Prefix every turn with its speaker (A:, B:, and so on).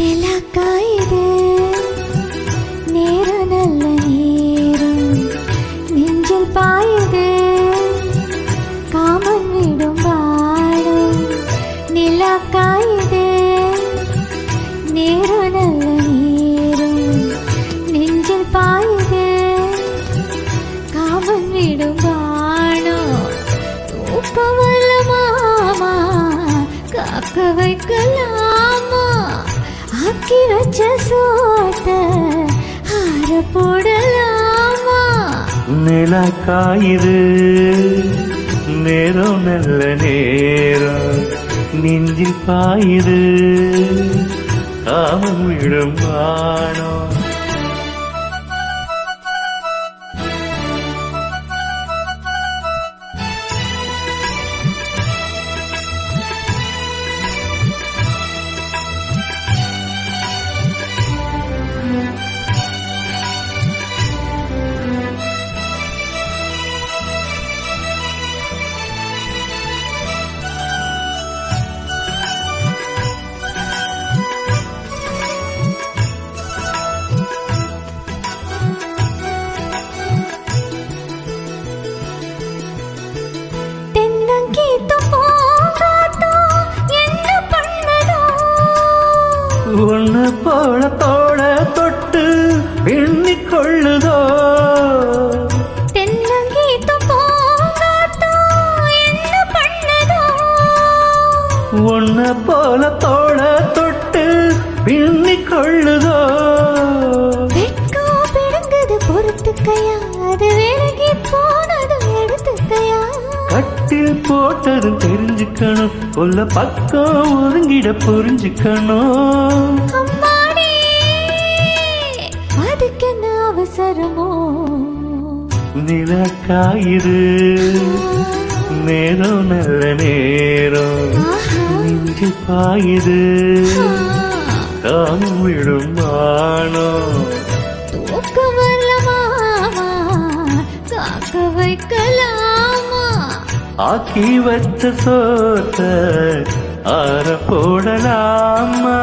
A: நிலக்காயுது நேரம் நல்ல நேரம் நெஞ்சில் பாயுது காமன் விடும் பாடும் நிலக்காயுது நேரம் நல்ல நேரம் நெஞ்சில் பாயுது காமன் விடும் பாடும் தூக்கம் வல்ல மாமா காக்க வைக்கலாமா ஆக்கி வச்ச சோத்த ஆற போடலாமா
B: நிலக்காயுது நேரம் நல்ல நேரம் நெஞ்சில் பாயுது காமன் விடும் வானம் ஒன்னு போல தோட தொட்டு எண்ணிக் கொள்ளுதோ ஒன்னு போல தோட தொட்டு எண்ணிக் கொள்ளுதோ
A: பொறுத்துக்கையா அது விலகி போனது எடுத்துக்கையா
B: கட்டில் போட்டது தெரிஞ்சுக்கணும் கொல்ல பக்கம் ஒதுங்கிட புரிஞ்சுக்கணும்
A: அதுக்கு என்ன அவசரமோ
B: நிலக்காயுது நேரம் நல்ல நேரம் நெஞ்சு பாயுது காமம் விடும் வானம்
A: தூக்கம் வல்ல மாமா காக்க வைக்கலாமா
B: ஆக்கி வச்ச சோத்த ஆற போடலாமா